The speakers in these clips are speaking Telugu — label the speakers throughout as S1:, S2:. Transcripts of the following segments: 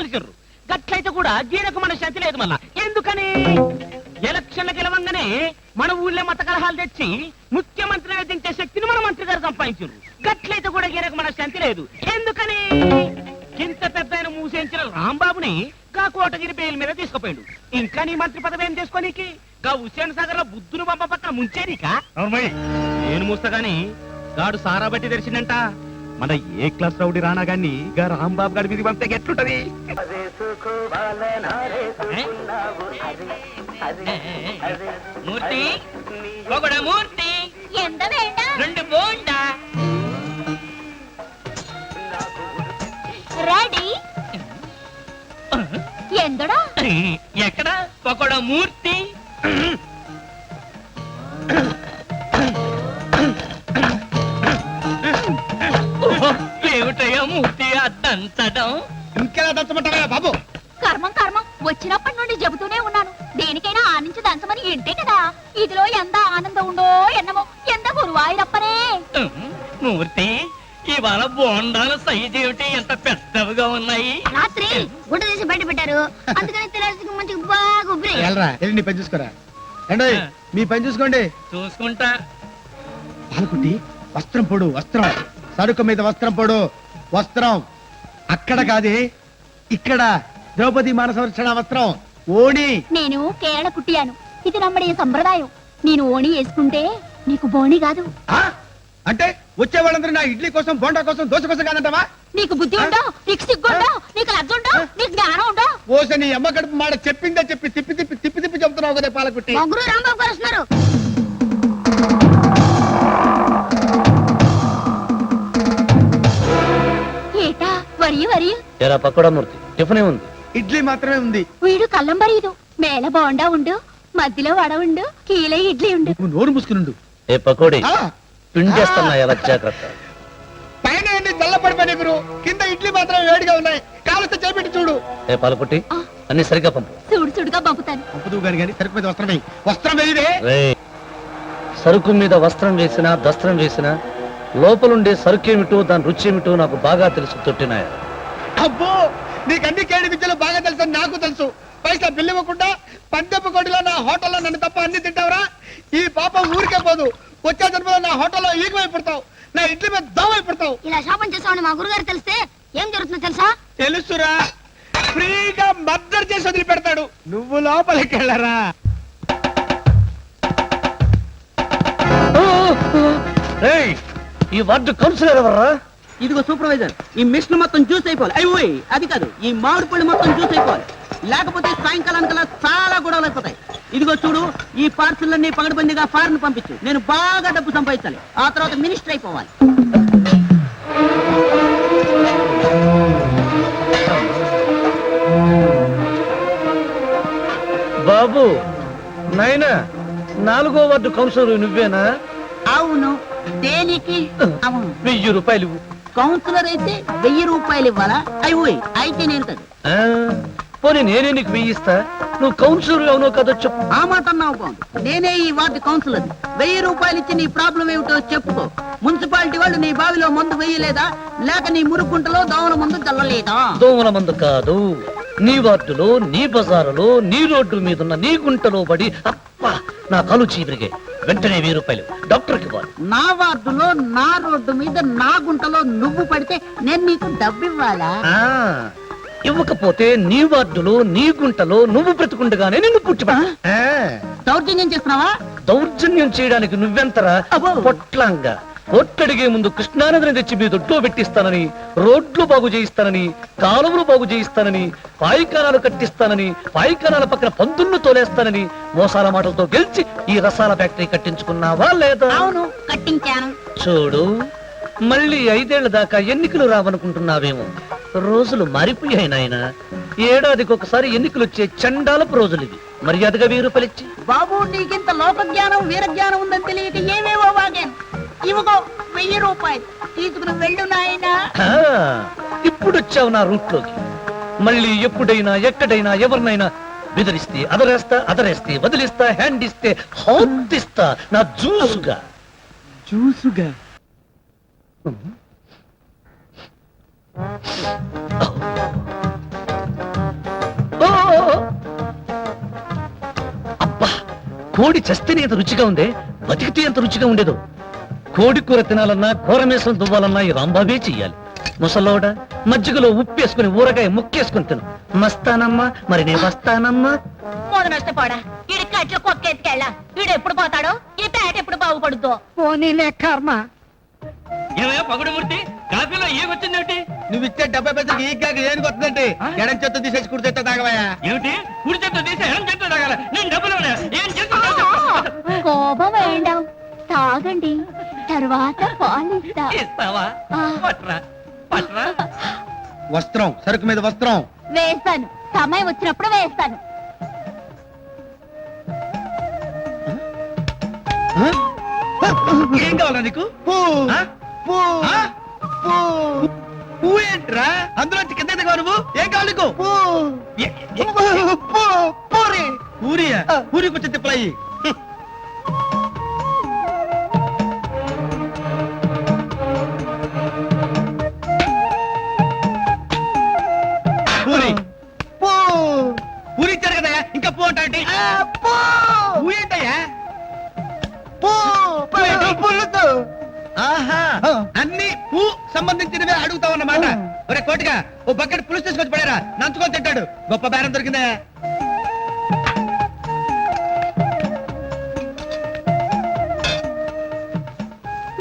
S1: గెలిచిర్రు. గట్లయితే కూడా గీనకు మన శాంతి లేదు. మళ్ళా ఎందుకని ఎలక్షన్లు గెలవంగానే మన ఊళ్ళో మత కలహాలు తెచ్చి ముఖ్యమంత్రిని వేధించే శక్తిని మన మంత్రి గారు సంపాదించారు. గట్లయితే కూడా గీనకు మన శాంతి లేదు. ఎందుకని ఇంత పెద్ద ఆయన మూసేయించిన రాంబాబుని గా కోటగిరి బెయిల్ మీద తీసుకుపోయాడు. ఇంకా నీ మంత్రి పదవి ఏం చేసుకోనీకి? గా హుస్సేన్ సాగర్ లో బుద్ధును పంప పక్క ముంచేనికా? నేను మూస్తగాని గాడు సారా బట్టి తెరిచిందంట. మన ఏ క్లాస్ రౌడీ రానా గాని గా రాంబాబు గారి మీద పంపితే ఎట్లుంటది? మూర్తి మూర్తి రెండు బోండా
S2: రెడీ ఎందడా
S1: ఎక్కడ పకోడా మూర్తి? ఏమిటయ్యా మూర్తి అడ్డంచడం?
S3: ఇంకెలా దంచమంటారా బాబు?
S2: కర్మం కర్మం వచ్చినప్పటి నుండి చెబుతూనే ఉన్నాను. దేనికైనా ఆనించి దంచమని ఇంటే కదా. ఇదిలో ఎంత ఆనందం ఉండో ఎన్నమో. ఎంత గురువాయిరప్పనే.
S1: మూర్తి ఇవాళ బోండాల సైజు ఏమిటి ఎంత పెద్దవిగా ఉన్నాయి?
S2: రాత్రి గుడ్డ తీసి బయట పెట్టారు. అందుకని తినేసి మంచిగా బాగా ఉబ్బి.
S3: నీ పని చూసుకోరా. ఏండో మీ పని చూసుకోండి.
S1: చూసుకుంటా.
S3: పాలకుట్టి వస్త్రం పొడు. వస్త్రం సరుకు మీద వస్త్రం పొడు. వస్త్రం అక్కడ కాదే ఇక్కడ. ద్రౌపది మాన సంరక్షణ వస్త్రం ఓణి.
S2: నేను కేరళ కుట్టియాను. ఇది నమ్మడి సంప్రదాయం. నేను ఓణి వేసుకుంటే నీకు బోణి కాదు.
S3: అంటే వచ్చే వాళ్ళందరూ నా ఇడ్లీ కోసం బోండా కోసం దోశ కోసం కాదంటావా?
S2: నీకు బుద్ధి ఉండో, నీకు సిగ్గుండో, నీకు లజ్జ ఉండో, నీకు జ్ఞానం ఉండో?
S3: ఓస నీ అమ్మ కడుపు మాట చెప్పిందే చెప్పి తిప్పి తిప్పి తిప్పి తిప్పి చెప్తున్నావు కదా పాలకుట్టి.
S2: ముగ్గురు రాంబాబు గారు వస్తున్నారు. ఏటా వరి వరి
S1: పకోడా మూర్తి టిఫిన్ ఉంది.
S3: ఇడ్లీ మాత్రమే ఉంది.
S2: వీడు కళ్ళం బరీదు. మేల బోండా ఉండు, మధ్యలో వడ ఉండు, కీలే ఇడ్లీ ఉండు.
S3: నువ్వు నోరు మూసుకుని
S1: ఏ పకోడీ పిండేస్తున్నా ఎలా జాగ్రత్త.
S3: పైన ఎన్ని చల్లపడిపోయి గురు, కింద ఇడ్లీ మాత్రం వేడిగా ఉన్నాయి. కాలుస్తే చేపెట్టి చూడు.
S1: ఏ పాలకుట్టి అన్ని సరిగ్గా పంపు.
S2: సుడు సుడుగా పంపుతాను.
S3: పంపుతూ గాని సరుకు మీద వస్త్రం వేయి. వస్త్రం వేయిదే.
S1: సరుకు మీద వస్త్రం వేసినా దస్త్రం వేసినా లోపలుండే సరుకేమిటో దాని రుచి ఏమిటో నాకు బాగా తెలుసు. తొట్టినాయ
S3: అబ్బో నీకన్ని కేడి విద్యలు బాగా తెలుసు. నాకు తెలుసు. పైసా బిల్లు ఇవ్వకుండా పందెపు కొడిలో నా హోటల్లో నన్ను తప్ప అన్ని తింటావురా? ఈ పాపం ఊరికే పోదు. వచ్చే జన్మలో నా హోటల్లో ఈగమైపడతావు. నా ఇడ్లీ మీద దోమైపడతావు.
S2: ఇలా శాపం చేసామని మా గురుగారు తెలిస్తే ఏం జరుగుతుందో తెలుసా?
S3: తెలుసురా. ఫ్రీగా మర్డర్ చేసి వదిలిపెడతాడు. నువ్వు లోపలికి వెళ్ళరా.
S1: ఈ వార్డు కౌన్సిలర్ ఎవర్రా?
S4: ఇదిగో సూపర్వైజర్. ఈ మిషన్ మొత్తం జ్యూస్ అయిపోవాలి. అయ్యి అది కాదు, ఈ మామిడి పళ్ళు మొత్తం జ్యూస్ అయిపోవాలి. లేకపోతే సాయంకాలానికల్లా చాలా గొడవలు అయిపోతాయి. ఇదిగో చూడు, ఈ పార్సల్ అన్ని పగడబందిగా ఫారెన్ పంపించు. నేను బాగా డబ్బు సంపాదించాలి. ఆ తర్వాత మినిస్టర్ అయిపోవాలి.
S1: బాబు నాయనా, 4వ వార్డు కౌన్సిలర్ నువ్వేనా?
S4: అవును. దేనికి? అవును.
S1: 1000 రూపాయలు.
S4: కౌన్సిలర్ అయితే 1000 రూపాయలు ఇవ్వాలా? అయ్యి అయితే నేను కాదు.
S1: పోనీ నేనే నీకు 1000 ఇస్తా. నువ్వు కౌన్సిలర్ అవునో కదా చెప్పు.
S4: ఆ మాట అన్నావు బాగుంది. నేనే ఈ వార్డు కౌన్సిలర్. 1000 రూపాయలు ఇచ్చి నీ ప్రాబ్లం ఏమిటో చెప్పుకో. మున్సిపాలిటీ వాళ్ళు నీ బావిలో మందు వేయలేదా, లేక నీ మురుగుంటలో దోమల మందు చల్లలేదా?
S1: దోమల మందు కాదు, నీ వార్డులో, నీ బజారులో, నీ రోడ్డు మీదున్న నీ గుంటలో పడి అప్పా నా కలు చీపిరిగే. వెంటనే 1000 రూపాయలు డాక్టర్కి ఇవ్వాలి.
S4: నా వార్డులో, నా రోడ్డు మీద, నా గుంటలో నువ్వు పడితే నేను నీకు డబ్బు ఇవ్వాలా?
S1: ఇవ్వకపోతే నీ వార్డులో, నీ గుంటలో నువ్వు బ్రతుకుండగానే నిన్ను పుట్టిపా.
S4: దౌర్జన్యం చేస్తున్నావా?
S1: దౌర్జన్యం చేయడానికి నువ్వెంతరా పొట్లంగా. ఒట్టడిగే ముందు కృష్ణానదిని తెచ్చి మీ దొడ్లో పెట్టిస్తానని, రోడ్లు బాగు చేయిస్తానని, కాలువలు బాగు చేయిస్తానని, పాయికానాలు కట్టిస్తానని, పాయికానాల పక్కన పందులను తోలేస్తానని మోసాల మాటలతో గెలిచి ఈ రసాల ఫ్యాక్టరీ కట్టించుకున్నావా లేదా?
S4: అవును, కట్టించాను.
S1: చూడు, మళ్ళీ 5 ఏళ్ల దాకా ఎన్నికలు రావనుకుంటున్నావేమో. రోజులు మారిపోయాయి నాయన. ఏడాదికి ఒకసారి ఎన్నికలు వచ్చే చండాలపు రోజులు ఇవి. మర్యాదగా 1000 రూపాయలు ఇచ్చి.
S4: బాబు, నీకింత లోక జ్ఞానం, వీర జ్ఞానం ఉందని తెలియక ఏమేవో వాగాను. ఇవ్వకో 1000 రూపాయలు తీసుకుని వెళ్ళు నాయనా.
S1: ఇప్పుడు వచ్చావు నా రూట్లోకి. మళ్ళీ ఎప్పుడైనా ఎక్కడైనా ఎవరినైనా బెదిరిస్తే అదరేస్తే వదిలిస్తా, హ్యాండ్ ఇస్తే హాత్ ఇస్తా నా జ్యూసుగా.
S4: చూసుగా
S5: కోడి చస్తేనే ఎంత రుచిగా ఉందే, బతికితే ఎంత రుచిగా ఉండేదో. కోడి కూర తినాలన్నా కూరమేసం దువ్వాలన్నా ఈ రాంబాబే చెయ్యాలి. ముసలోడ మజ్జిగలో ఉప్పేసుకుని ఊరగాయ ముక్కేసుకుని తిను. మస్తానమ్మా, మరి నేను వస్తానమ్మా.
S2: మొదలు నష్టపోడా ఈడి కట్లో కొక్కెత్తికెళ్ళా. వీడు ఎప్పుడు పోతాడో, ఈ పేట ఎప్పుడు బాగుపడుద్దో.
S6: పోనీలే కర్మ.
S1: ఏమయ్యా పగుడుమూర్తి, కాఫీలో ఏమొచ్చిందేమిటి?
S3: నువ్వు ఇచ్చే 70 పైసలకి ఈ గాకి ఏం కొత్తదంటే ఎడం చేత తీసేసి కుడి చేత తాగవయ్యా.
S1: ఏమిటి కుడి చేత్తో తీసి ఎడం చేత్తో తాగాల? నేను డబ్బులు ఏం
S2: కోపం వేయండావు, తాగండి, తర్వాత పాలిస్తా.
S1: ఇస్తావా? పట్రా పట్రా.
S3: వస్త్రం, సరుకు మీద వస్త్రం.
S2: వేస్తాను, సమయం వచ్చినప్పుడు వేస్తాను.
S3: ఏం కావాలా నీకు? పువ్వు ఏంట్రా? అందులో కింద దిగవా నువ్వు? ఏం కావాలి నీకు? పూరియా? పూరి కొంచెం తిప్పలయ్యి. పూరి పూరి ఇచ్చారు కదయ్యా, ఇంకా పూ అంటే పూ ఏంటయ్యా? ఆహా, అన్ని పూ సంబంధించినవే అడుగుతావన్నమాట. ఒరే కోటిగా, ఓ బకెట్ పులుసు తీసుకొచ్చి పడారా, నంచుకొని తింటాడు. గొప్ప బేరం దొరికిందా?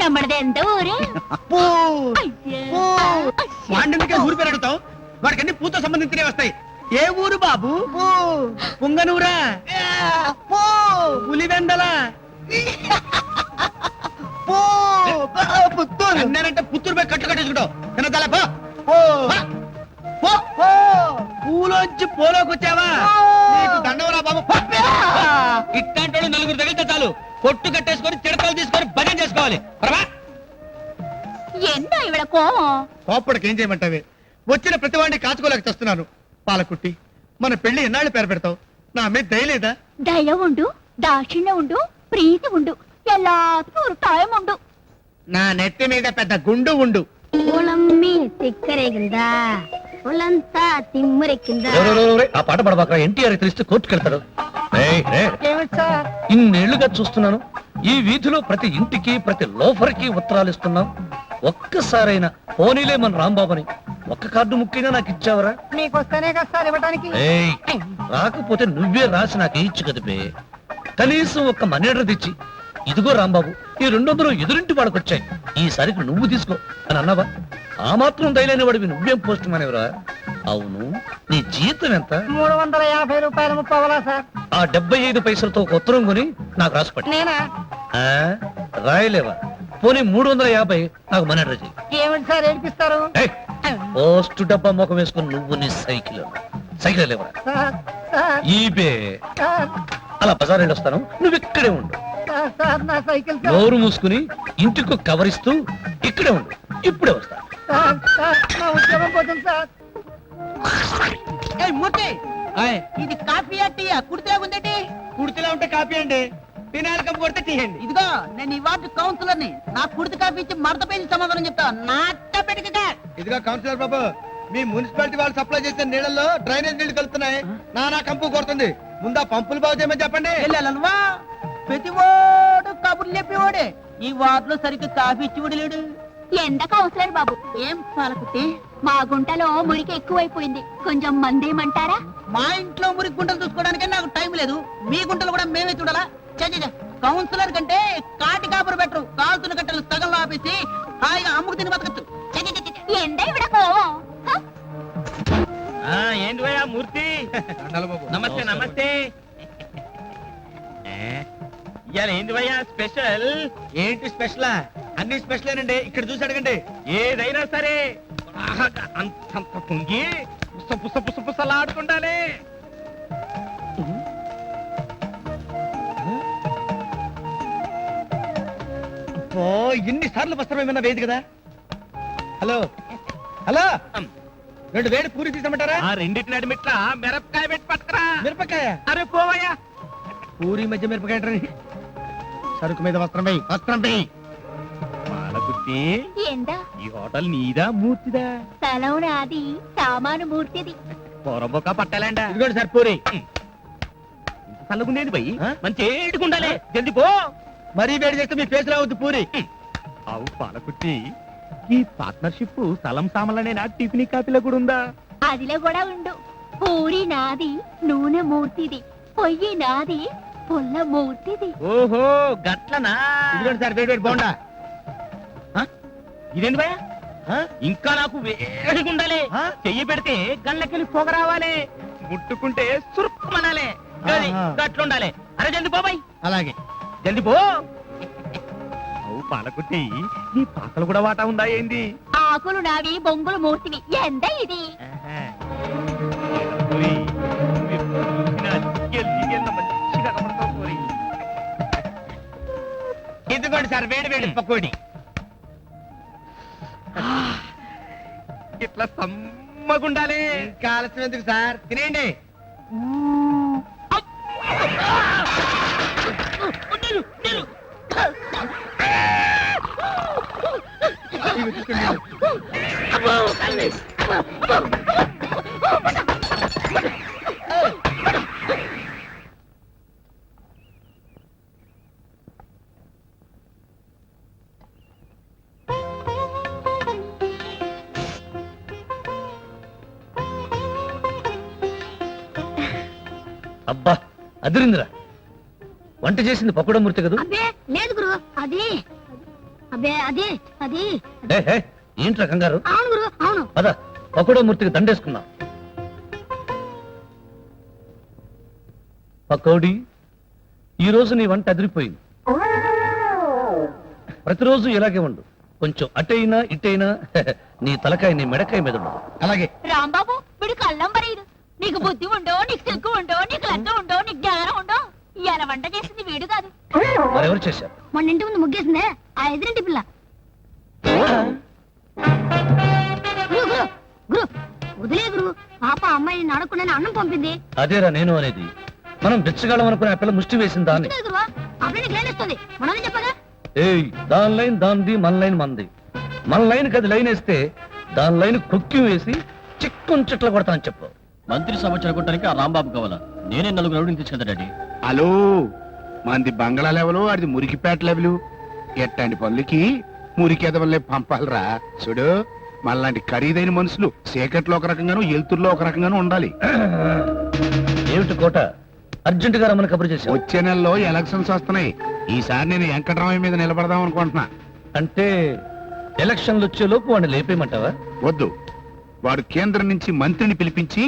S2: நம்மளது எந்த ஊரு?
S3: వాడికే ఊరి పేరు అడుగుతావు? వాడికి అన్ని పూతో సంబంధించినవి వస్తాయి. ఏ ఊరు బాబు? పుంగనూరా? పులివెందల? అన్నారంటే పుత్తూరు పోయి కట్టు కట్టేసుకుంటావు. తినదాలా? పూలోంచి పోలోకి వచ్చావా? నీకు దండవరా బాబు. ఇట్లాంటి నలుగురు తగిలితే చాలు, కొట్టు కట్టేసుకొని తిడతలు తీసుకొని భజన చేసుకోవాలి.
S2: என்ன இவள கோவம்?
S3: కోప్పడికి ఏం చేయమంటావే? వచ్చిన ప్రతి వాడిని కాచుకోలేక చేస్తున్నాను. పాలకుట్టి, మన పెళ్లి ఎన్నాళ్ళు పేరు పెడతావు? నా మీద దయలేదా?
S2: దయ ఉండు, దాక్షిణ్యం ఉండు, ప్రీతి ఉండు, எல்லாத்துக்கும் ஒரு டைம் ఉండు.
S3: నా నెత్తి మీద పెద్ద గుండు ఉండు.
S2: ఉలమ్మి తిక్కరేగిందా, ఉలంతా తిమ్మిరెక్కిందా.
S5: ఆ పాట పడబాక, ఎన్టీఆర్ తెలిస్తే కోర్టుకెళ్తాడు.
S6: ఏమిటి సార్?
S5: ఇన్నేళ్లుగా చూస్తున్నాను, ఈ వీధిలో ప్రతి ఇంటికి ప్రతి లోఫర్కి ఉత్తరాలు ఇస్తున్నాం. ఒక్కసారైనా పోనీలే మన రాంబాబుని ఒక్క కార్డు ముఖ్యంగా నాకు ఇచ్చావరా?
S6: మీకు వస్తేనే కదా సార్ ఇవ్వడానికి.
S5: ఏయ్, రాకపోతే నువ్వే రాసి నాకు ఇచ్చు కదిపే. కనీసం ఒక్క మనేడర్ తెచ్చి, ఇదిగో రాంబాబు, ఈ 200 ఎదురింటి వాడికి వచ్చాయి, ఈసారికి నువ్వు తీసుకో అని అన్నావా? ఆ మాత్రం దయలేని వాడివి నువ్వేం పోస్ట్ మానేవరా? అవును, నీ జీతం ఎంత?
S6: 350 రూపాయలు 30 సార్.
S5: ఆ 75 పైసలతో ఒక ఉత్తరం కొని నాకు రాసిపట్టి.
S6: నేనా?
S5: రాయలేవా? పోనీ 350 నాకు మనేడర్ చెయ్యి.
S6: ఏమిటి సార్ ఏడిపిస్తారు?
S5: పోస్ట్ డబ్బా ముఖం వేసుకుని నువ్వు నీ సైకిల్ లేవరా?
S6: సార్ సార్
S5: ఈబే
S6: సార్
S5: అలా బజార్ వెళ్ళొస్తాను, నువ్వు ఇక్కడే ఉండు.
S6: సార్ సార్ నా సైకిల్ సార్.
S5: నోరు మూసుకుని ఇంటికి కవరిస్తూ ఇక్కడే ఉండు, ఇప్పుడే వస్తా.
S6: సార్ సార్ నా ఉద్యోగం పోతుంది సార్.
S4: మూర్తి, ఇది కాఫీ టీయా? కుడితే ఉందండి.
S3: కుడితిలా ఉంటే కాపీ అండి, తినాలి కప్పు కొడితే తీయండి.
S4: ఇదిగో, నేను ఈ వార్డు కౌన్సిలర్ని. నా కుడితి కాఫీ ఇచ్చి మడత పేజీ సమాధానం చెప్తా. నా పెట్టక.
S3: ఇదిగో కౌన్సిలర్ బాబు, మీ మున్సిపాలిటీ వాళ్ళు సప్లై చేసిన నీళ్ళల్లో డ్రైనేజ్ నీళ్లు కలుస్తున్నాయి. నానా కంపు కొడుతుంది. ముందా పంపులు బాగు చేయమని చెప్పండి.
S4: వెళ్ళాలనువా? ప్రతివాడు కబుర్లు చెప్పేవాడే. ఈ వార్డులో సరిగ్గా కాఫీ ఇచ్చి లేడు.
S2: ఎండ కౌన్సిలర్ బాబు,
S4: ఏం పాలకుట్టి?
S2: మా గుంటలో మురికి ఎక్కువైపోయింది, కొంచెం మందేమంటారా?
S4: మా ఇంట్లో మురికి గుంటలు చూసుకోవడానికే నాకు టైం లేదు, మీ గుంటలు కూడా మేమే చూడాలా? కౌన్సిలర్ కంటే కాటి కాపురు బెటరు. కాల్తున్న కట్టలు సగంలో ఆపేసి హాయిగా అమ్ముకు తిని బతకచ్చు.
S2: ఎండ ఇవిడ కోవం.
S1: ఏంటి భయ్యా మూర్తి? నమస్తే నమస్తే. ఇవాళ ఏంది భయ్యా స్పెషల్?
S3: ఏంటి స్పెషలా? అన్ని స్పెషలేనండి, ఇక్కడ చూసి అడగండి.
S1: ఏదైనా సరే బాగా అంతంత పొంగి పుసలాడుకుండానే.
S3: ఎన్ని సార్లు వస్త్రం ఏమన్నా వేది కదా. హలో హలో, 2 వేడి పూరి తీసమంటారా?
S1: ఆ రెండింటి నడిమిట్లా మిరపకాయ పెట్టి పట్టుకురా.
S3: మిరపకాయ?
S1: అరే పోవయ్యా.
S3: పూరి మధ్య మిరపకాయ అంటారని. సరుకు మీద వస్త్రం వేయి, వస్త్రం వేయి.
S1: పాలకుట్టి,
S2: ఎండ
S1: ఈ హోటల్ నీదా మూర్తిదా?
S2: స్థలం నాది, సామాను మూర్తిది.
S1: పొరబొక్క పట్టాలండ.
S3: ఇదిగోండి సార్ పూరి.
S1: చల్లగుండేది పోయి
S3: ఆ?
S1: మంచి ఏడుకుండాలి జల్ది పో.
S3: మరీ వేడి చేస్తే మీ ఫేస్ రావద్దు పూరి.
S1: అవు పాలకుట్టి, ఈ పార్ట్నర్షిప్ స్థలం సామాన్లనేనా టిఫిన్ కాపీలో కూడా ఉందా?
S2: అదిలో కూడా ఉండు. పూరి నాది, నూనె మూర్తిది, పొయ్యి నాది, పుల్ల మూర్తిది.
S1: ఓహో గట్లనా?
S3: ఇదిగోండి సార్ వేడి వేడి బోండా.
S1: ఆ? ఇదేంటి భయ?
S3: ఆ?
S1: ఇంకా నాకు వేడిగా ఉండాలి.
S3: ఆ?
S1: చెయ్యి పెడితే గళ్ళకెళ్ళి పొగ రావాలి, ముట్టుకుంటే సురుక్కుమనాలి. గది
S3: ఆహా.
S1: గట్లుండాలి. అరే జల్ది బాబాయ్,
S3: అలాగే.
S1: జల్ది పో. అవు పాలకుట్టి, నీ పాకలు కూడా వాటా ఉందా ఏంది?
S2: ఆకులు నావి, బొంగులు మూర్తివి. ఎంత ఇది?
S1: ఆహా. ఓయ్, నువ్వు చూసినా జిగేల్ మంచిగా కనపడతావు పోరి. ఇదిగోండి సార్ వేడి వేడి పకోడి. ఇట్లా సమ్మగుండాలి.
S3: ఇంకా ఆలస్యం ఎందుకు సార్, తినేయండి. ఇవి తీసుకోండి.
S5: అబ్బా అదిరిందిరా. వంట చేసింది పకోడమూర్తి కదూ?
S2: అబ్బే లేదు గురు, అది అబ్బే అది అది
S5: ఏంట్రా కంగారు?
S2: అవును గురు, అవును.
S5: పద పకోడమూర్తికి దండేసుకుందాం. పకోడీ, ఈ రోజు నీ వంట అదిరిపోయింది. ప్రతిరోజు ఇలాగే ఉండు. కొంచెం అటైనా ఇటైనా నీ తలకాయ నీ మెడకాయ మీద ఉండదు.
S3: అలాగే.
S2: రాంబాబు వీడు కళ్ళం బరీదు. నీకు బుద్ధి ఉండో, నీకు సిగ్గు ఉండో, నీకు లజ్జ ఉండో, నీకు జ్ఞానం ఉండో. ఇవాళ వంట చేసింది వీడు కాదు.
S5: మరెవరు చేశారు?
S2: మొన్న ఇంటి ముందు ముగ్గేసిందే ఆ ఎదురింటి పిల్ల. గురు గురు గురు వదిలే గురు, పాప అమ్మాయిని అడగకుండా అన్నం పంపింది.
S5: అదేరా నేను అనేది. మనం బిచ్చగాళ్ళం అనుకునే ఆ పిల్ల ముష్టి వేసిందా అని.
S2: లేదు గురు, అప్పుడే నీకు లైన్ ఇస్తుంది. మనల్ని చెప్పగా
S5: ఏయ్, దాని లైన్ దాంది, మన లైన్ మంది. మన లైన్ కది లైన్ వేస్తే దాని లైన్ కుక్కి వేసి చిక్కుని చెట్లు కొడతానని చెప్పు.
S7: మంత్రి సభ చెడగొట్టడానికి ఆ రాంబాబు కావాలా? నేనే నలుగురు రౌడీని తీసుకెళ్తా డాడీ.
S8: హలో, మంది బంగ్లా లెవెలు, అది మురికిపేట లెవెలు. ఎట్టాంటి పనులకి మురికెదవల్లే పంపాలరా. చూడు, మనలాంటి ఖరీదైన మనుషులు చీకట్లో ఒక రకంగాను, ఎలుతుర్లో ఒక రకంగాను ఉండాలి.
S5: ఏమిటి కోట, అర్జెంట్ గా రమ్మని కబురు చేశావు.
S8: వచ్చే నెలలో ఎలక్షన్స్ వస్తున్నాయి. ఈసారి నేను వెంకటరామయ్య మీద నిలబడదాం అనుకుంటున్నా.
S5: అంటే ఎలక్షన్లు వచ్చే లోపు వాడిని లేపేయమంటావా?
S8: వద్దు, వాడు కేంద్రం నుంచి మంత్రిని పిలిపించి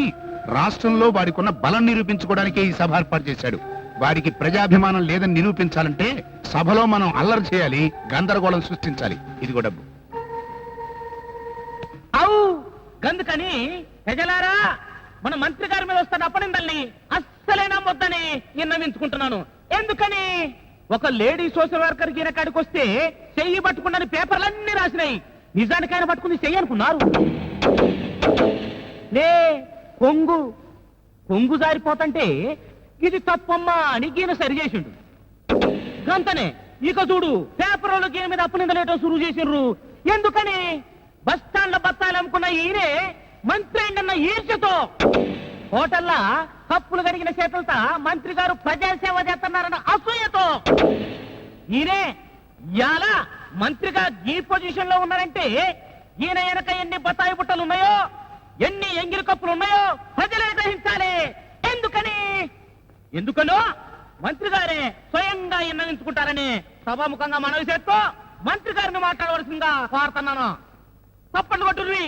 S8: రాష్ట్రంలో వాడికున్న బలం నిరూపించుకోవడానికే ఈ సభ ఏర్పాటు చేశాడు. వాడికి ప్రజాభిమానం లేదని నిరూపించాలంటే సభలో మనం అల్లరి చేయాలి, గందరగోళం సృష్టించాలి. ఇదిగో డబ్బు.
S1: అవు గందుకని ప్రజలారా, మన మంత్రి గారి మీద వస్తున్న అపనిందల్ని అస్సలే నమ్మొద్దని విన్నవించుకుంటున్నాను. ఎందుకని ఒక లేడీ సోషల్ వర్కర్ ఈయన కాడికి వస్తే చెయ్యి పట్టుకున్నది పేపర్లన్నీ రాసినాయి. నిజానికి ఆయన పట్టుకుంది చెయ్యి అనుకున్నారు. లే కొంగు కొంగు జారిపోతంటే ఇది తప్పమ్మా అని గీన సరి చేసిండు. గంతనే ఇక చూడు, పేపర్ వాళ్ళు గీన మీద అప్పనిందలేయటం సురువు చేసిండ్రు. ఎందుకని బస్ స్టాండ్ లో బత్తాలు అమ్ముకున్న ఈయనే మంత్రి అన్న ఈర్ష్యతో హోటల్లా కప్పులు కడిగిన చేతులతో మంత్రి గారు ప్రజాసేవ చేస్తున్నారన్న అసూయతో ఈయనే ఇయాల మంత్రిగా ఈ పొజిషన్ లో ఉన్నారంటే ఈయన వెనక ఎన్ని బత్తాయి బుట్టలు ఉన్నాయో, ఎన్ని ఎంగిలి కప్పులు ఉన్నాయో ప్రజలే గ్రహించాలి. ఎందుకనో మంత్రి గారే స్వయంగా నిర్ణయించుకుంటారని సభాముఖంగా మనవి చేస్తూ మంత్రి గారిని మాట్లాడవలసిందిగా కోరుతున్నాను. తప్పట్లు కొట్టుర్రి.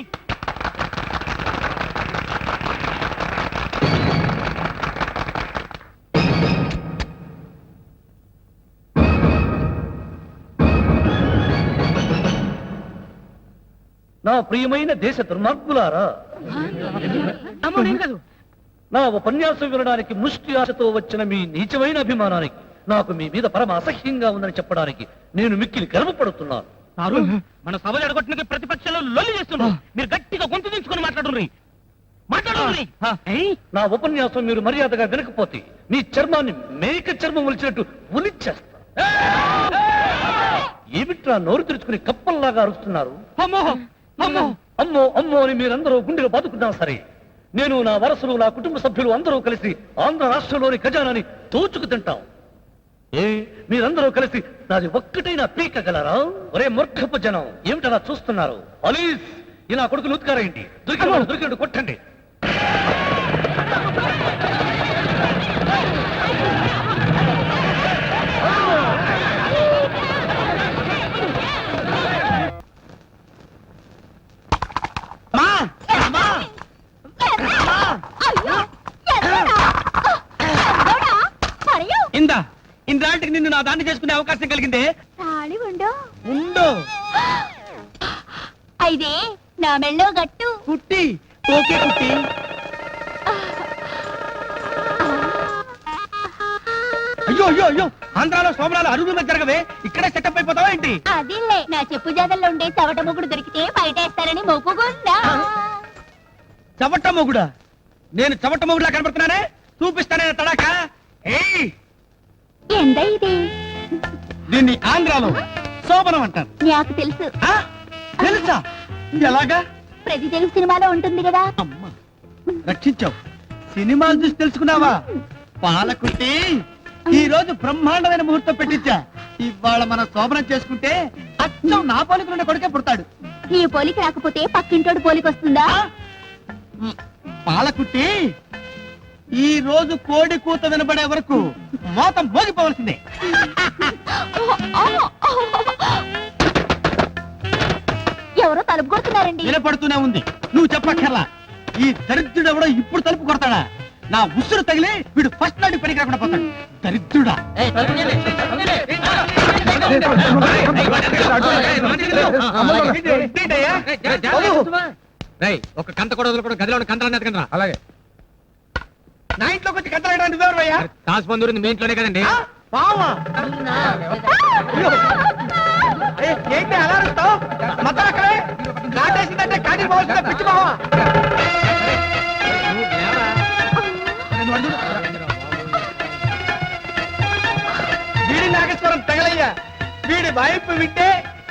S5: నా ప్రియమైన దేశ దుర్మార్గులారా,
S1: అమ్మో నేను కాదు.
S5: నా ఉపన్యాసం వినడానికి ముష్టి ఆశతో వచ్చిన మీ నీచమైన అభిమానానికి నాకు మీ మీద పరమ అసహ్యంగా ఉందని చెప్పడానికి నేను మిక్కిలి గర్వపడుతున్నాను.
S1: సారు, మన సభ జడగొట్టడానికి ప్రతిపక్షంలో లొల్లి చేస్తున్నారు. మీరు గట్టిగా గొంతు దించుకొని మాట్లాడుర్రి.
S5: నా ఉపన్యాసం మీరు మర్యాదగా వినకపోతే మీ చర్మాన్ని మేక చర్మం ఒలిచినట్టు ఉలిచేస్తా. ఏమిట్రా నోరు తెరుచుకుని కప్పల్లాగా అరుస్తున్నారు?
S1: అమ్మో అమ్మో
S5: అమ్మో అమ్మో అని మీరందరూ గుండెలు బాదుకున్నా సరే, నేను నా వారసులు నా కుటుంబ సభ్యులు అందరూ కలిసి ఆంధ్ర రాష్ట్రంలోని ఖజానాని దోచుకు తింటాం. ఏ మీరందరూ కలిసి నాది ఒక్కటైనా పీకగలరా? ఒరే మూర్ఖపు జనం, ఏమిటలా చూస్తున్నారు? పోలీస్, ఇలా కొడుకులు ఉత్కారేంటి? దొరికినట్టు కొట్టండి.
S2: అయ్యో, ఎక్కడా? ఎక్కడా? మరియు
S3: ఇందా ఇన్నాటికి నిన్ను నా దాన్ని చేసుకునే అవకాశం కలిగిందే.
S2: తాళి ఉండు.
S3: ఉండు
S2: అయితే నా మెళ్ళో గట్టు.
S3: కుట్టి. ఓకే కుట్టి. అయ్యో అయ్యో అయ్యో, ఆంధ్రాలో సోమరాలు అరుగు మీద జరగవే, ఇక్కడే సెటప్ అయిపోతావా ఏంటి?
S2: అదిలే, నా చెప్పు జాదల్లో ఉండే చవట ముగ్గుడు దొరికితే బయటేస్తారని మొక్కుకుందా.
S3: చవట మొగుడా? నేను చవట మొగుడులా కనబడుతున్నానే? చూపిస్తానే తడాక. ఏయ్,
S2: ఎంత ఇది?
S3: దీన్ని ఆంధ్రాలో శోభనం అంటారు.
S2: నాకు తెలుసు.
S3: ఆ? తెలుసా? ఎలాగా?
S2: ప్రతి తెలుగు సినిమాలో ఉంటుంది కదా.
S3: అమ్మా, రక్షించావు. సినిమాలు చూసి తెలుసుకున్నావా? పాలకుట్టి, ఈ రోజు బ్రహ్మాండమైన ముహూర్తం పెట్టించా. ఇవాళ మనం శోభనం చేసుకుంటే అచ్చం నా పోలికలుండే కొడుకే పుడతాడు.
S2: నీ పోలిక రాకపోతే పక్కింటోడు పోలిక వస్తుందా?
S3: పాలకుట్టి, ఈ రోజు కోడి కూత వినబడే వరకు మోతం మోగిపోవలసిందే.
S2: ఎవరో తలుపు కొడుతున్నారండి.
S3: వినపడుతూనే ఉంది, నువ్వు చెప్పక్కర్లా. ఈ దరిద్రుడు ఎవడో ఇప్పుడు తలుపు కొడతాడా? నా ఉసురు తగిలి వీడు ఫస్ట్ నాటి పనికి రాకుండా పోతాడు. దరిద్రుడా.
S1: ఒక కంత కూడా వదలకుండా గదిలో ఉన్న కంతలు ఎత్తకండి. అలాగే.
S3: నా ఇంట్లోకి వచ్చి కట్టలేయడానికి నువ్వెవరయ్యా?
S1: తాజ్ బంధువులు మీ ఇంట్లోనే కదండి.
S3: పావా? ఏంటి అలా అరుస్తావు? మొత్తం అక్కడే కాటేసిందంటే కాటి పోవాల్సిందే పిచ్చి బావా. వీడి నాగేశ్వరం తగలయ్యా. వీడి వైపు వింటే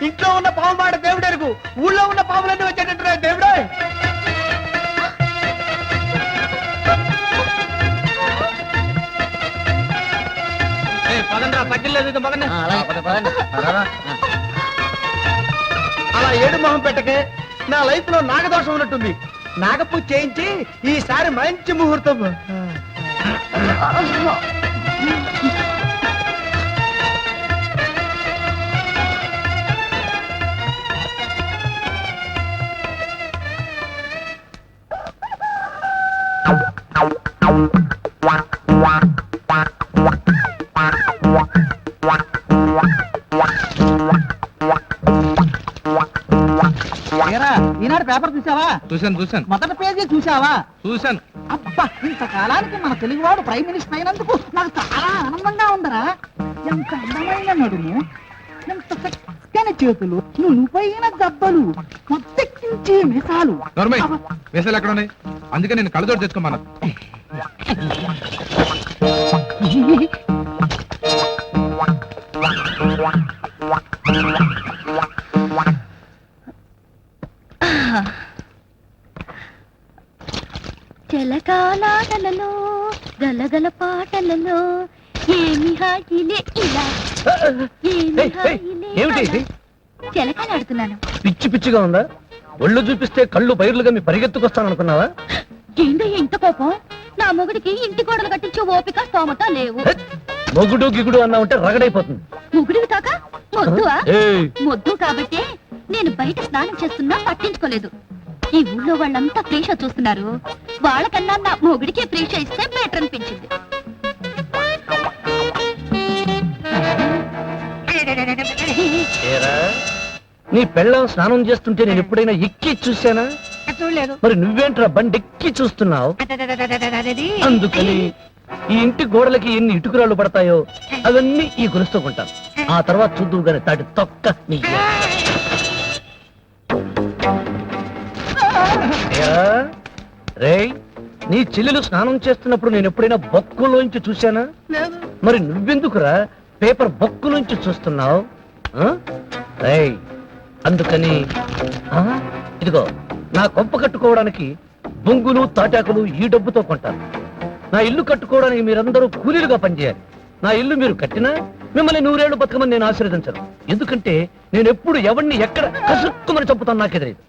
S3: ఇంట్లో ఉన్న పాము మాట దేవుడు ఎరుగు, ఊళ్ళో ఉన్న పాములన్నీ వచ్చేటట్టున్నాయి దేవుడే. అలా ఏడు మొహం పెట్టకే, నా లైఫ్ లో నాగదోషం ఉన్నట్టుంది. నాగపూజ చేయించి ఈసారి మంచి ముహూర్తం. ఈనాడు పేపర్ చూసావా?
S1: చూశాను.
S3: మొదటి పేజీ చూసావా?
S1: చూశాను.
S3: అబ్బా, ఇంతకాలానికి మన తెలుగువాడు ప్రైమ్ మినిస్టర్ అయినందుకు నాకు చాలా ఆనందంగా ఉందరా. ఎంత అందమైన నడుము, ఎంత చక్కని చేతులు, నువ్వైన దెబ్బలు, మొత్తెక్కించే మిసాలు.
S1: వేసాలు ఎక్కడ ఉన్నాయి? అందుకే నేను కళ్ళజోడు తెచ్చుకోమన్నా.
S2: జలకాలాటలలో గలగల పాటలలో ఏమి హాయిలే ఇలా, ఏమి హాయిలే
S5: ఏమిటి ఇది?
S2: అలా. జలకాలాడుతున్నాను.
S5: పిచ్చి పిచ్చిగా ఉందా? ఒళ్ళు చూపిస్తే కళ్ళు బైర్లుగా మీ పరిగెత్తుకొస్తాననుకున్నావా?
S2: ఏంటో ఇంత కోపం? నా మొగుడికి ఇంటి గోడలు కట్టించే ఓపిక స్తోమత లేవు.
S5: మొగుడు గిగుడు అన్నా ఉంటే రగడైపోతుంది.
S2: మొగుడివి కాక మొద్దువా?
S5: ఏయ్,
S2: మొద్దు కాబట్టే నేను బయట స్నానం చేస్తున్నా పట్టించుకోలేదు. ఈ ఊళ్ళో వాళ్ళంతా ప్రేష చూస్తున్నారు. వాళ్ళకన్నా నా మొగుడికే ప్రేష ఇస్తే బెటర్ అనిపించింది.
S5: ఏరా, నీ పెళ్ళం స్నానం చేస్తుంటే నేను ఎప్పుడైనా ఎక్కి చూశానా?
S6: చూడలేదు.
S5: మరి నువ్వేంట్రా బండెక్కి చూస్తున్నావు? అందుకని ఈ ఇంటి గోడలకి ఎన్ని ఇటుకురాళ్ళు పడతాయో అవన్నీ ఈ గొలుస్తూ కొంటాను. ఆ తర్వాత చూద్దువు గాని తాటి తొక్క నీ. రేయ్, నీ చెల్లెలు స్నానం చేస్తున్నప్పుడు నేను ఎప్పుడైనా బొక్కులోంచి చూశానా? మరి నువ్వెందుకురా పేపర్ బొక్కులోంచి చూస్తున్నావు? అందుకని ఇదిగో నా కొంప కట్టుకోవడానికి బొంగులు తాటాకులు ఈ డబ్బుతో కొంటాను. నా ఇల్లు కట్టుకోవడానికి మీరందరూ కూలీలుగా పనిచేయాలి. నా ఇల్లు మీరు కట్టినా మిమ్మల్ని 100 ఏళ్లు బతకమని నేను ఆశీర్వదించను. ఎందుకంటే నేను ఎప్పుడు ఎవరిని ఎక్కడ కసుక్కుమని చంపుతాను నాకే తెలియదు.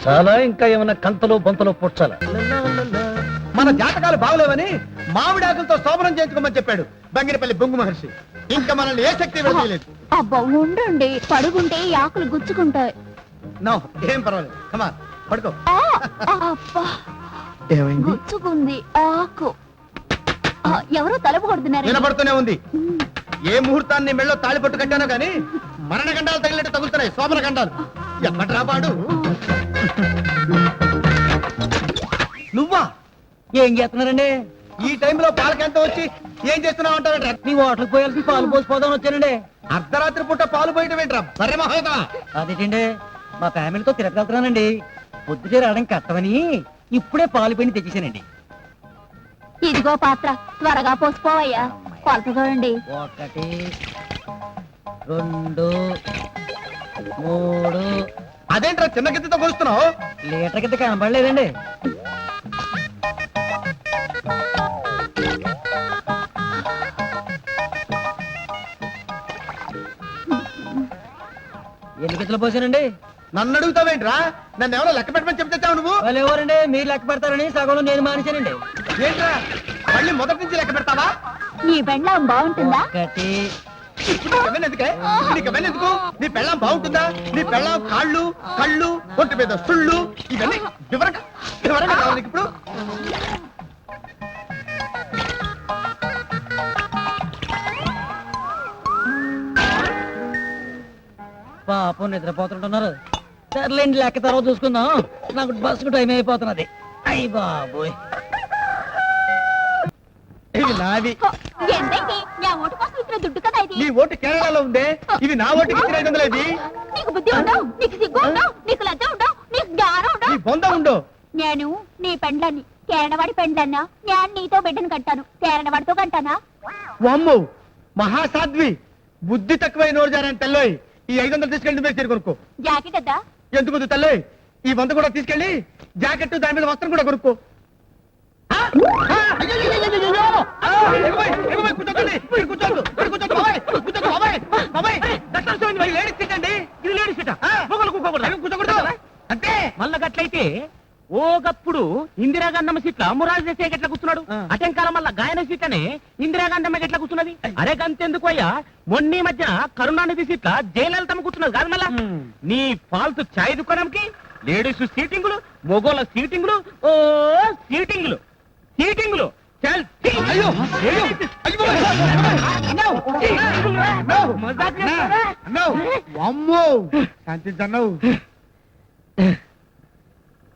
S5: చాలా ఇంకా ఏమైనా కంతలో బొంతలో పొచ్చాలా?
S3: మన జాతకాలు బాగలేవని మామిడాకులతో శోభనం చేయించుకోమని చెప్పాడు బంగినపల్లి బొంగు మహర్షి. ఇంకా మనల్ని ఏ శక్తి విడదీయలేదు.
S2: అబ్బా ఉండండి, పడుకుంటే ఈ ఆకులు గుచ్చుకుంటాయి.
S3: నో, ఏం పర్వాలేదు. కమాన్, పడుకో.
S2: ఆ, అబ్బా
S3: ఏమైంది?
S2: గుచ్చుకుంది ఆకు. ఎవరో తలుపు కొడుతున్నారు.
S3: వినపడుతూనే ఉంది. ఏ ముహూర్తాన్ని మెళ్ళో తాళిపట్టు కట్టానో గాని మరణ గండాలు తగిలినట్టు తగులుతున్నాయి శోభన గండాలు. ఎప్పట్రా పాడు. నువ్వా
S4: ఏం చేస్తున్నారండి?
S3: ఈ టైంలో పాలకెంత వచ్చి ఏం చేస్తున్నావు అంటావేంట్రా?
S4: మీ హోటల్కి పోయాల్సి పాలు పోసిపోదామని వచ్చానండి.
S3: అర్ధరాత్రి పూట పాలు పోయటం ఏంట్రా? బర్రె మహోదా.
S4: అదేంటండి, మా ఫ్యామిలీతో తిరగలుగుతున్నానండి. పొద్దుటే రావడం కష్టమని ఇప్పుడే పాలు పిండి తెచ్చేసానండి.
S2: ఇదిగో పాత్ర, త్వరగా పోసిపోవయ్యా. కొలత చూడండి.
S4: 1 2 3
S3: అదేంట్రా చిన్న గిద్దతో కొలుస్తున్నావు?
S4: లీటర్ కింద కనబడలేదండి. ఎన్ని గిద్దలు పోసానండి?
S3: నన్ను అడుగుతావేంట్రా? నన్ను ఎవరో లెక్క పెట్టమని చెప్తావు నువ్వు?
S4: వాళ్ళు ఎవరండి? మీరు లెక్క పెడతారని సగంలో నేను మానేశానండి.
S3: ఏంట్రా మళ్ళీ మొదటి నుంచి లెక్క పెడతావా?
S2: నీ బెండ్లం బాగుంటుందా?
S4: 1
S3: ఇప్పుడు నీకు అవన్నీ ఎందుకు? నీ పెళ్ళాం బాగుంటుందా? నీ పెళ్ళాం కాళ్ళు కళ్ళు ఒంటి మీద సుళ్ళు ఇవన్నీ వివరంగా కావాలి నీకు ఇప్పుడు.
S4: పాపం నిద్రపోతుంటున్నారు. సర్లేండి, లెక్క తర్వాత చూసుకుందాం. నాకు బస్సుకు టైం అయిపోతున్నది. అయ్యి బాబోయ్.
S3: ఇవి నావి.
S2: ఏంటండి నా ఓటు కోసం ఇచ్చిన దుడ్డు కదా ఇది.
S3: నీ ఓటు కేరళలో ఉందే, ఇవి నా ఓటుకి 500 ఇది.
S2: నీకు బుద్ధి ఉండవు, నీకు సిగ్గు ఉండవు, నీకు లజ్జ ఉండవు, నీకు జ్ఞానం
S3: నీ
S2: ఉండవు.
S3: బొంద ఉండు.
S2: నేను నీ పెండ్లని, కేరణవాడి పెండ్లన్నా. నేను నీతో బిడ్డను కంటాను, కేరణవాడితో కంటానా?
S3: అమ్ము మహాసాధ్వి, బుద్ధి తక్కువై నోరు జారని తెల్లోయ్. ఈ 500 తీసుకెళ్ళి నువ్వే చీర కొనుక్కో.
S2: జాకెట్ వద్దా?
S3: ఎందుకు తెల్లోయ్? ఈ 100 కూడా తీసుకెళ్ళి జాకెట్ దాని మీద వస్త్రం కూడా కొనుక్కో.
S1: అంటే మళ్ళా గట్లయితే ఓగప్పుడు ఇందిరాగాంధమ్మ సీట్ల మురాజు దేశాయ్ గట్ల కూర్చున్నాడు. అటెంకాలం వల్ల గాయన సీట్లనే ఇందిరాగాంధమ్మ గట్ల కూర్చున్నది. అరే గంతెందుకు అయ్యా, మొన్నీ మధ్య కరుణానిధి సీట్ల జయలలితమ్మ కూర్చున్నది కాదు. మళ్ళా నీ ఫాల్తు ఛాయ్ దుకాణంకి లేడీస్ సీటింగులు, మొగోళ్ళ సీటింగులు, ఓ సీటింగులు సీటింగులు.
S3: అయ్యో అమ్మో శాంతించన్నావు.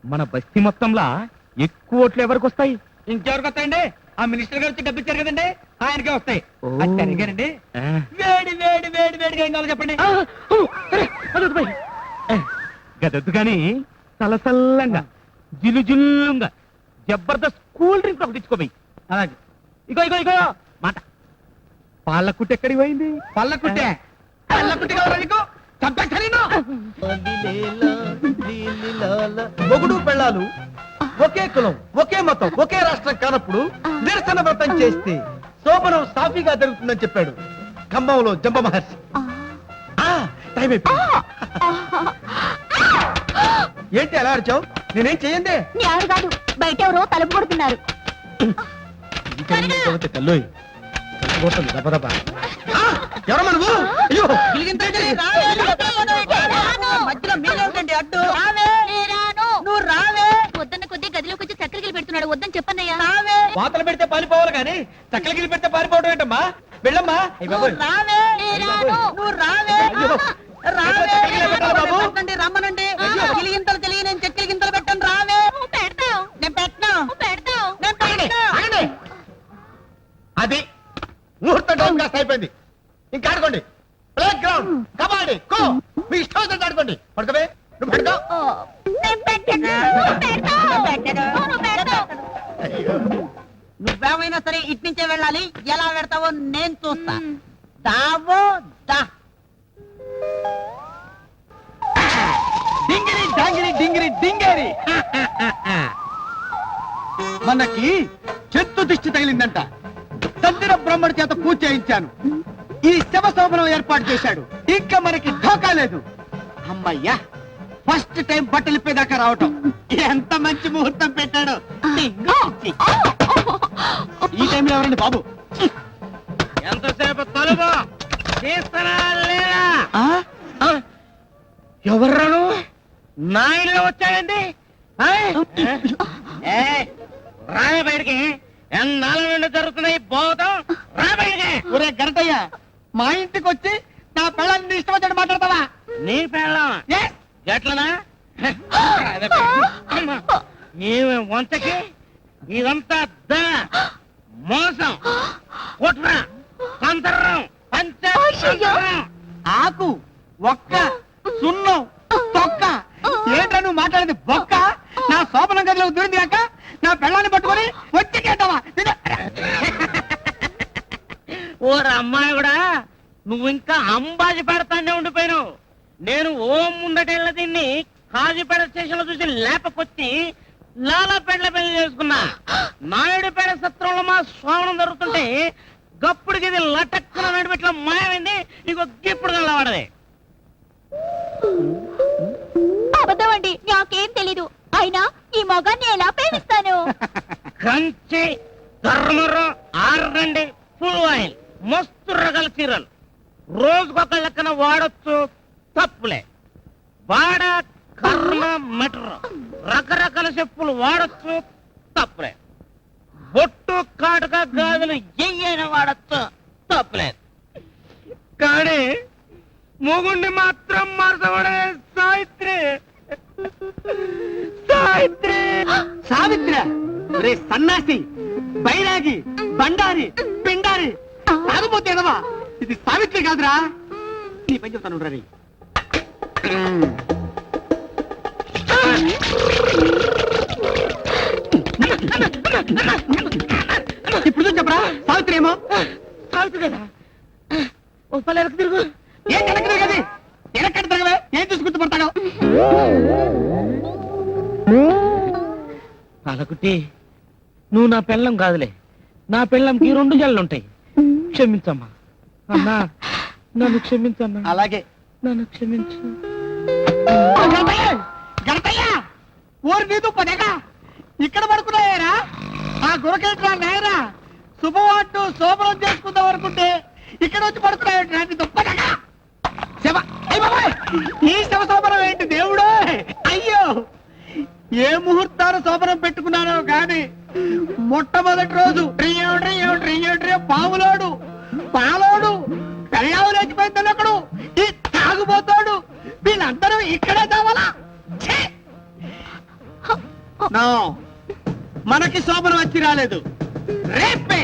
S1: మన బస్తీ మొత్తంలా ఎక్కువ ఓట్లు ఎవరికి వస్తాయి?
S3: ఇంకెవరికి వస్తాయండి? ఆ మినిస్టర్ గారు వచ్చి డబ్బు ఇచ్చారు కదండి, ఆయనకే వస్తాయి. అది సరిగానండి. వేడి వేడి వేడి వేడిగా ఏం కావాలో చెప్పండి.
S1: గదొద్దు కానీ సలసల్లంగా జిల్లుజిల్లుగా జబర్దస్త్ కూల్ డ్రింక్ ఒకటి తెచ్చుకోపోయి.
S3: అలాగే.
S1: ఇగో ఇగో ఇగో మాట. పాలకుట్టు ఎక్కడికి పోయింది?
S3: పల్లకుట్టే పల్లకుట్టి కావాలా నీకు? చంపేస్తాను. మొగుడు పెళ్ళాలు ఒకే కులం, ఒకే మతం, ఒకే రాష్ట్రం కానప్పుడు నిరసన వ్రతం చేస్తే శోభనం సాఫీగా జరుగుతుందని చెప్పాడు ఖమ్మంలో జంబ మహర్షి. టైం అయిపోయింది. ఏంటి అలా అరిచావు? నేనేం చెయ్యండి.
S2: న్యాయం కాదు, బయట ఎవరో తలుపు కొడుతున్నారు.
S3: తల్లోయ్ ఎవరమ్మా నువ్వు? అయ్యో
S4: మధ్యలో మీరేమిటండి అడ్డు?
S2: నువ్వు రావే. వద్దన్న కొద్ది గదిలోకి వచ్చి చక్కెరగిలి పెడుతున్నాడు. వద్దని చెప్పన్నయ్యా.
S3: వాతలు పెడితే పారిపోవాలి కానీ చక్కల గిలి పెడితే పారిపోవడం ఏంటమ్మా? వెళ్ళమ్మా.
S4: రమ్మనండి. గిలిగింతలు తెలియని చెక్కలు గింతలు పెట్టండి. రావే.
S3: అయిపోయింది. ఇంకా ఆడుకోండి. ప్లే గ్రౌండ్, కబడ్డీ, ఖో, మీ ఇష్టం వచ్చినట్టు ఆడుకోండి. పడుకోవే, నువ్వు పడుకో.
S4: నువ్వేమైనా సరే ఇటు నుంచే వెళ్ళాలి. ఎలా పెడతావో నేను చూస్తా. దావో దా.
S3: డింగిరి డాంగిరి డింగిరి డింగేరి. మనకి చెట్టు దిష్టి తగిలిందంట. తండ్రి బ్రహ్మడి చేత పూజ చేయించాను. ఈ శవ శోభనం ఏర్పాటు చేశాడు. ఇంకా మనకి ఢోకా లేదు. అమ్మయ్యా, ఫస్ట్ టైం బట్టలు ఇప్పేదాకా రావటం. ఎంత మంచి ముహూర్తం పెట్టాడు. ఈ టైంలో ఎవరండి బాబు?
S1: ఎంతసేపు తలుపు తీస్తానా లేదా?
S3: ఎవర్రాను?
S1: నా ఇల్లు వచ్చాడండి. రాయ బయటికి. ఎన్నాళ్ళ నుండి జరుగుతున్నాయి బోధం. రా బయటికి.
S3: ఒరే గరటయ్య, మా ఇంటికి వచ్చి నా పిల్లల్ని ఇష్టం వచ్చాడు మాట్లాడతావా?
S1: నీ పెళ్ళం గట్లనా? ఈమె వంతకి ఇదంతా మోసం, కుట్ర, సంతరం,
S3: ఆకు, ఒక్క, సున్నం, తొక్క. ఏంట్రా నువ్వు మాట్లాడేది బొక్క? నా శోభనం గదిలో దూరింది కాక నా పెళ్ళాన్ని పట్టుకొని వచ్చి కేటావా?
S1: ఓరు అమ్మాయి కూడా నువ్వు ఇంకా అంబాజీ పెడతానే ఉండిపోయావు. నేను ఓం ముందటెళ్ళ దీన్ని కాజీపేట స్టేషన్ లో చూసి లేపకొచ్చి లాలాపేటలో పెళ్లి చేసుకున్నా. నాయుడుపేట సత్రంలో మా శ్రావణం జరుగుతుంటే గప్పుడికి ఇది లటక్కున నడిపెట్ల మాయమైంది. ఇంకో గిప్పుడు కలవాడది.
S2: అబద్ధం అండి, నాకేం తెలీదు. అయినా ఈ మొగాన్ని ఎలా ప్రేమిస్తాను?
S1: కంచి, ధర్మరం, ఆరండి, ఫుల్ ఆయిల్, మస్తు రకాల చీరలు రోజుకొక లెక్కన వాడొచ్చు, తప్పులే. వాడ, కర్మ, మెటర్ రకరకాల చెప్పులు వాడొచ్చు, తప్పులే. బొట్టు, కాటుక, గాజులు ఎయ్యైనా వాడచ్చు, తప్పులేదు. కానీ మొగుణ్ణి మాత్రం మార్చబడే సావిత్రి. సావిత్రి
S3: సావిత్ర, రే సన్నాసి, బైరాగి, బండారి, పిండారి, తాగపోతే ఎదవా. ఇది సావిత్రి కాదురా. నీ పని చెప్తాను రీ. ఇప్పుడు చెప్పరా సావిత్రి ఏమో.
S1: సావిత్రి కదా, ఓ పల్లె వెనక్కి తిరుగు.
S3: ఏం వెనక్కి తిరగది? వెనక్కడి తిరగవే, ఏం చూసి గుర్తుపడతాడు?
S1: పాలకుట్టి, నువ్వు నా పెళ్ళం కాదులే. నా పెళ్ళంకి 2 జల్లుంటాయి. క్షమించమ్మా. అన్నా, నన్ను క్షమించన్నా.
S3: అలాగే.
S1: నన్ను క్షమించు.
S3: ఊరి నీదు పదేగా ఇక్కడ పడుకున్నాయారా? ఆ గురకేట్రా నాయరా, శుభవాటు శోభనం చేసుకుందాం అనుకుంటే ఇక్కడ వచ్చి పడుకున్నాయా? దుప్పదగా ఈ శవ శోభనం ఏంటి దేవుడు? అయ్యో, ఏ ముహూర్తాలు శోభనం పెట్టుకున్నానో గాని మొట్టమొదటి రోజు పావులోడు, పాలోడు, కళ్యాణం లేచిపోయిందని ఒకడు, ఈ తాగుపోతాడు, వీళ్ళందరూ ఇక్కడే చావాలా? మనకి శోభనం వచ్చి రాలేదు. రేపే